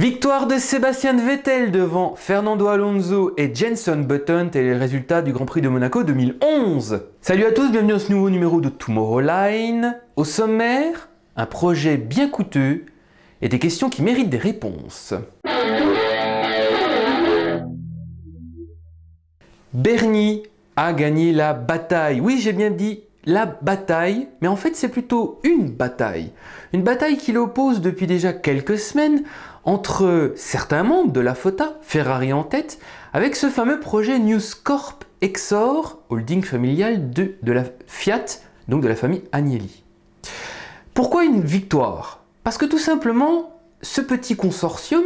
Victoire de Sébastien Vettel devant Fernando Alonso et Jenson Button, tel est le résultat du Grand Prix de Monaco 2011. Salut à tous, bienvenue dans ce nouveau numéro de Tomorrowline. Au sommaire, un projet bien coûteux et des questions qui méritent des réponses. Bernie a gagné la bataille. Oui, j'ai bien dit la bataille, mais en fait c'est plutôt une bataille. Une bataille qui l'oppose depuis déjà quelques semaines entre certains membres de la FOTA, Ferrari en tête, avec ce fameux projet News Corp Exor, holding familial de la Fiat, donc de la famille Agnelli. Pourquoi une victoire? Parce que tout simplement, ce petit consortium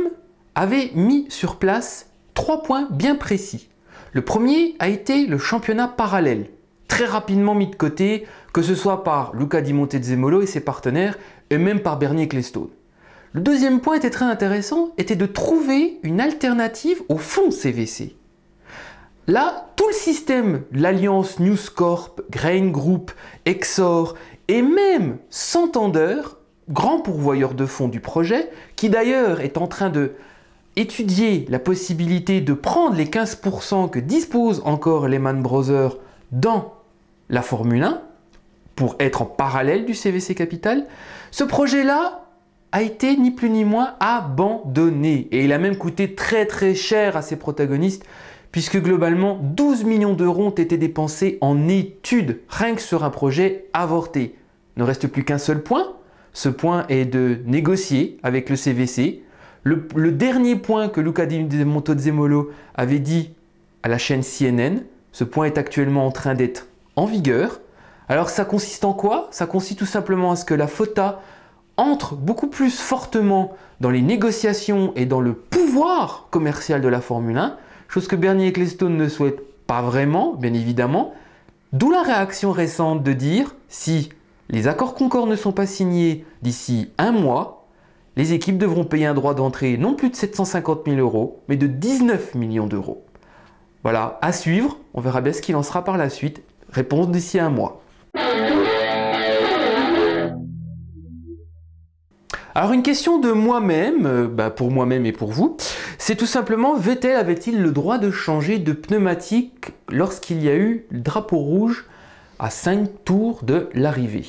avait mis sur place 3 points bien précis. Le premier a été le championnat parallèle, très rapidement mis de côté, que ce soit par Luca Di Montezemolo et ses partenaires, et même par Bernie Ecclestone. Le deuxième point était très intéressant, était de trouver une alternative au fonds CVC. Là, tout le système, l'alliance News Corp, Grain Group, Exor et même Santander, grand pourvoyeur de fonds du projet, qui d'ailleurs est en train de étudier la possibilité de prendre les 15% que disposent encore Lehman Brothers dans la Formule 1 pour être en parallèle du CVC Capital, ce projet-là a été ni plus ni moins abandonné. Et il a même coûté très cher à ses protagonistes, puisque globalement 12 millions d'euros ont été dépensés en études, rien que sur un projet avorté. Il ne reste plus qu'un seul point, ce point est de négocier avec le CVC. Le dernier point que Luca Di Montezemolo avait dit à la chaîne CNN, ce point est actuellement en train d'être en vigueur. Alors ça consiste en quoi? Ça consiste tout simplement à ce que la FOTA entre beaucoup plus fortement dans les négociations et dans le pouvoir commercial de la Formule 1, chose que Bernie Ecclestone ne souhaite pas vraiment, bien évidemment. D'où la réaction récente de dire, si les accords Concorde ne sont pas signés d'ici un mois, les équipes devront payer un droit d'entrée non plus de 750 000 euros, mais de 19 millions d'euros. Voilà, à suivre, on verra bien ce qu'il en sera par la suite. Réponse d'ici un mois. Alors une question de moi-même, pour moi-même et pour vous, c'est tout simplement, Vettel avait-il le droit de changer de pneumatique lorsqu'il y a eu le drapeau rouge à 5 tours de l'arrivée?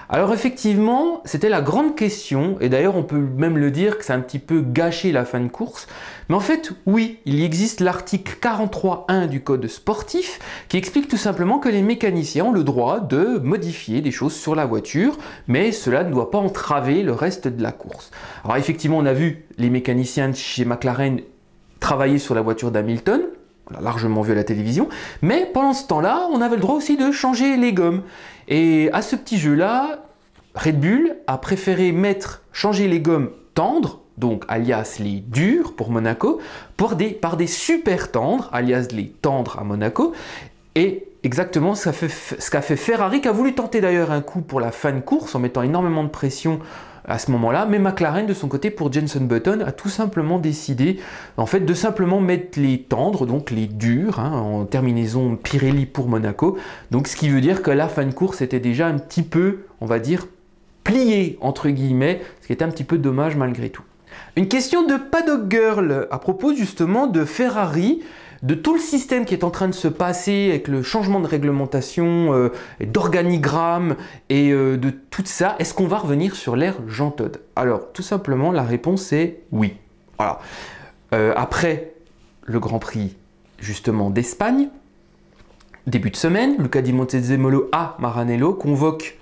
Alors effectivement, c'était la grande question, et d'ailleurs on peut même le dire que c'est un petit peu gâché la fin de course, mais en fait oui, il existe l'article 43.1 du code sportif qui explique tout simplement que les mécaniciens ont le droit de modifier des choses sur la voiture, mais cela ne doit pas entraver le reste de la course. Alors effectivement, on a vu les mécaniciens de chez McLaren travailler sur la voiture d'Hamilton, on l'a largement vu à la télévision, mais pendant ce temps-là, on avait le droit aussi de changer les gommes. Et à ce petit jeu-là, Red Bull a préféré changer les gommes tendres, donc alias les dures pour Monaco, par des super tendres, alias les tendres à Monaco. Et exactement ce qu'a fait Ferrari, qui a voulu tenter d'ailleurs un coup pour la fin de course en mettant énormément de pression à ce moment-là, mais McLaren de son côté pour Jenson Button a tout simplement décidé en fait de simplement mettre les tendres, donc les durs, en terminaison Pirelli pour Monaco, donc ce qui veut dire que la fin de course était déjà un petit peu, on va dire, pliée entre guillemets, ce qui était un petit peu dommage malgré tout. Une question de Paddock Girl à propos justement de Ferrari, de tout le système qui est en train de se passer avec le changement de réglementation, d'organigramme et de tout ça. Est-ce qu'on va revenir sur l'ère Jean Todt? Alors, tout simplement, la réponse est oui. Voilà. Après le Grand Prix, justement, d'Espagne, début de semaine, Luca Di Montezemolo à Maranello convoque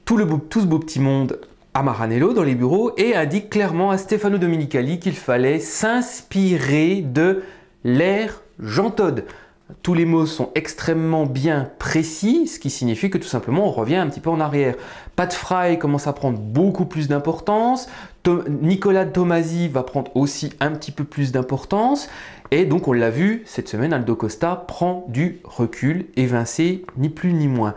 tout ce beau petit monde à Maranello dans les bureaux et indique clairement à Stefano Domenicali qu'il fallait s'inspirer de l'ère Jean Todt. Tous les mots sont extrêmement bien précis, ce qui signifie que tout simplement on revient un petit peu en arrière. Pat Fry commence à prendre beaucoup plus d'importance, Nicolas Tomasi va prendre aussi un petit peu plus d'importance, et donc on l'a vu cette semaine, Aldo Costa prend du recul, évincé ni plus ni moins.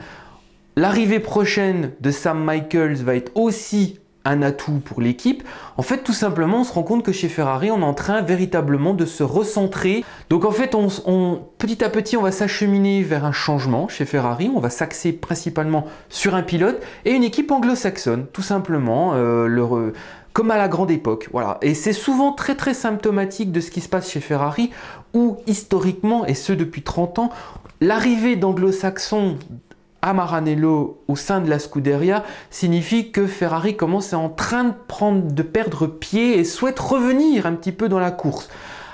L'arrivée prochaine de Sam Michaels va être aussi un atout pour l'équipe. En fait, tout simplement, on se rend compte que chez Ferrari, on est en train véritablement de se recentrer. Donc en fait, petit à petit, on va s'acheminer vers un changement chez Ferrari. On va s'axer principalement sur un pilote et une équipe anglo-saxonne, tout simplement. comme à la grande époque. Voilà. Et c'est souvent très très symptomatique de ce qui se passe chez Ferrari, où historiquement, et ce depuis 30 ans, l'arrivée d'anglo-saxons à Maranello au sein de la Scuderia signifie que Ferrari commence en train de perdre pied et souhaite revenir un petit peu dans la course.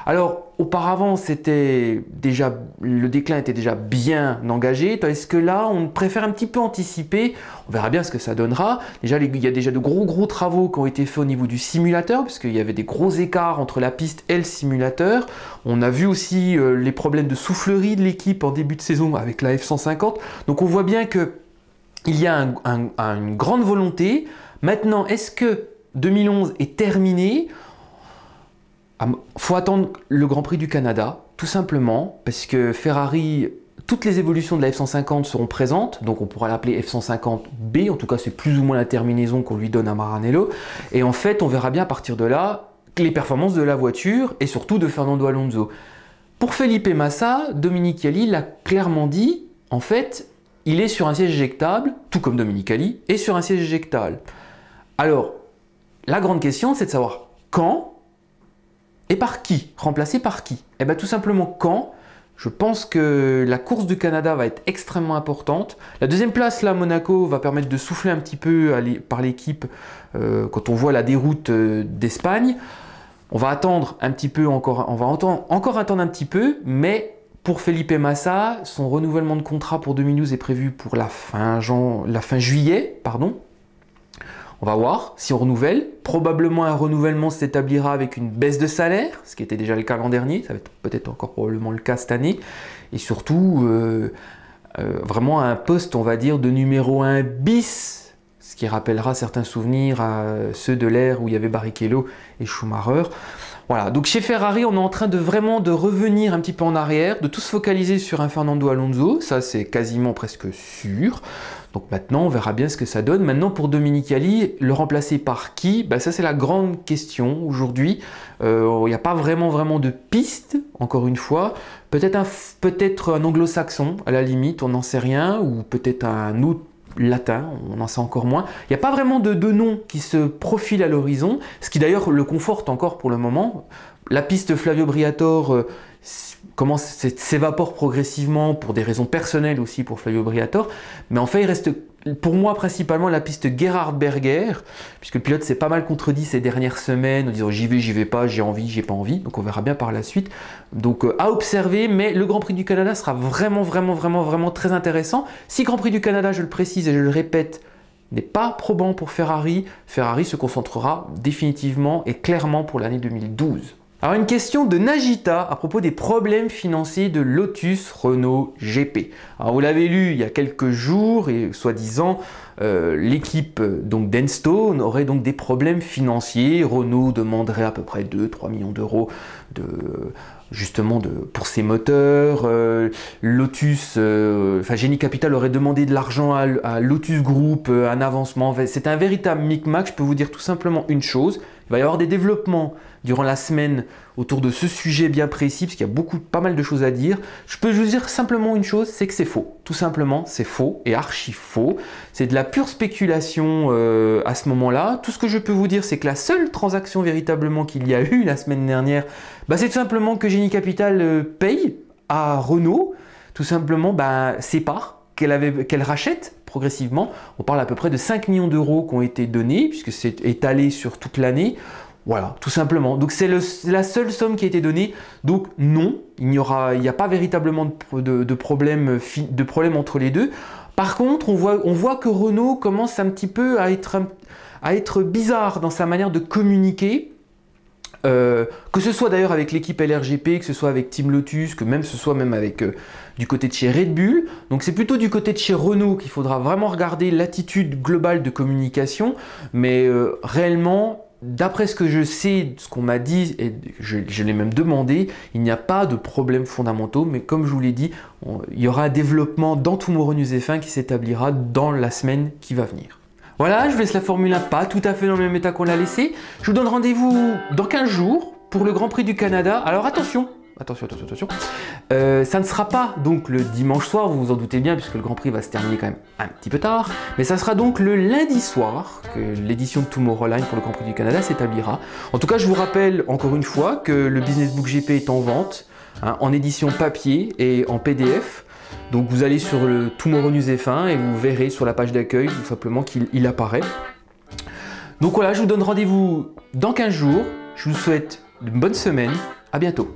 Alors auparavant le déclin était déjà bien engagé, tandis que là on préfère un petit peu anticiper. On verra bien ce que ça donnera. Déjà il y a déjà de gros travaux qui ont été faits au niveau du simulateur, parce qu'il y avait des gros écarts entre la piste et le simulateur. On a vu aussi les problèmes de soufflerie de l'équipe en début de saison avec la F150. Donc on voit bien que il y a une grande volonté. Maintenant, est-ce que 2011 est terminé? Faut attendre le Grand Prix du Canada, tout simplement, parce que Ferrari, toutes les évolutions de la F150 seront présentes, donc on pourra l'appeler F150B, en tout cas c'est plus ou moins la terminaison qu'on lui donne à Maranello, et en fait on verra bien à partir de là les performances de la voiture, et surtout de Fernando Alonso. Pour Felipe Massa, Domenicali l'a clairement dit, en fait, il est sur un siège éjectable, tout comme Domenicali, est sur un siège éjectable. Alors, la grande question c'est de savoir quand, et par qui? Remplacé par qui? Eh bien tout simplement quand. Je pense que la course du Canada va être extrêmement importante. La deuxième place là, Monaco, va permettre de souffler un petit peu par l'équipe quand on voit la déroute d'Espagne. On va attendre un petit peu encore, encore attendre un petit peu, mais pour Felipe Massa, son renouvellement de contrat pour 2012 est prévu pour la fin juillet, pardon. On va voir si on renouvelle. Probablement un renouvellement s'établira avec une baisse de salaire, ce qui était déjà le cas l'an dernier. Ça va être peut-être encore probablement le cas cette année. Et surtout, vraiment un poste, on va dire, de numéro 1 bis, ce qui rappellera certains souvenirs à ceux de l'ère où il y avait Barrichello et Schumacher. Voilà, donc chez Ferrari, on est en train de vraiment revenir un petit peu en arrière, de tout se focaliser sur un Fernando Alonso, ça c'est quasiment presque sûr. Donc maintenant, on verra bien ce que ça donne. Maintenant, pour Domenicali, le remplacer par qui? Ben, ça, c'est la grande question aujourd'hui. Il n'y a pas vraiment de piste, encore une fois. Peut-être un anglo-saxon, à la limite, on n'en sait rien. Ou peut-être un autre latin, on en sait encore moins. Il n'y a pas vraiment de noms qui se profilent à l'horizon, ce qui d'ailleurs le conforte encore pour le moment. La piste Flavio Briatore s'évapore progressivement pour des raisons personnelles aussi pour Flavio Briatore, mais en fait il reste pour moi principalement la piste Gerhard Berger, puisque le pilote s'est pas mal contredit ces dernières semaines en disant j'y vais pas, j'ai envie, j'ai pas envie, donc on verra bien par la suite. Donc à observer, mais le Grand Prix du Canada sera vraiment très intéressant. Si Grand Prix du Canada, je le précise et je le répète, n'est pas probant pour Ferrari, Ferrari se concentrera définitivement et clairement pour l'année 2012. Alors une question de Najita à propos des problèmes financiers de Lotus Renault GP. Alors vous l'avez lu il y a quelques jours et soi-disant l'équipe donc d'Enstone aurait donc des problèmes financiers. Renault demanderait à peu près 2-3 millions d'euros pour ses moteurs. Lotus, Génie Capital aurait demandé de l'argent à Lotus Group, un avancement. C'est un véritable micmac. Je peux vous dire tout simplement une chose. Il va y avoir des développements durant la semaine autour de ce sujet bien précis, parce qu'il y a pas mal de choses à dire. Je peux vous dire simplement une chose, c'est que c'est faux. Tout simplement, c'est faux et archi faux. C'est de la pure spéculation à ce moment-là. Tout ce que je peux vous dire, c'est que la seule transaction véritablement qu'il y a eu la semaine dernière, c'est tout simplement que Génie Capital paye à Renault, tout simplement ses parts qu'elle rachète progressivement. On parle à peu près de 5 millions d'euros qui ont été donnés, puisque c'est étalé sur toute l'année. Voilà, tout simplement. Donc c'est la seule somme qui a été donnée. Donc non, il n'y a pas véritablement de problème entre les deux. Par contre, on voit que Renault commence un petit peu à être bizarre dans sa manière de communiquer. Que ce soit d'ailleurs avec l'équipe LRGP, que ce soit avec Team Lotus, que ce soit même avec du côté de chez Red Bull. Donc c'est plutôt du côté de chez Renault qu'il faudra vraiment regarder l'attitude globale de communication. Mais réellement, d'après ce que je sais, ce qu'on m'a dit, et je l'ai même demandé, il n'y a pas de problèmes fondamentaux, mais comme je vous l'ai dit, il y aura un développement dans Tomorrow News F1 qui s'établira dans la semaine qui va venir. Voilà, je vous laisse la Formule 1 pas tout à fait dans le même état qu'on l'a laissé. Je vous donne rendez-vous dans 15 jours pour le Grand Prix du Canada. Alors attention, attention, attention, attention. Ça ne sera pas donc le dimanche soir, vous vous en doutez bien, puisque le Grand Prix va se terminer quand même un petit peu tard, mais ça sera donc le lundi soir que l'édition de Tomorrowland pour le Grand Prix du Canada s'établira. En tout cas, je vous rappelle encore une fois que le Business Book GP est en vente, hein, en édition papier et en PDF. Donc vous allez sur le Tomorrow News F1 et vous verrez sur la page d'accueil tout simplement qu'il apparaît. Donc voilà, je vous donne rendez-vous dans 15 jours. Je vous souhaite une bonne semaine. À bientôt.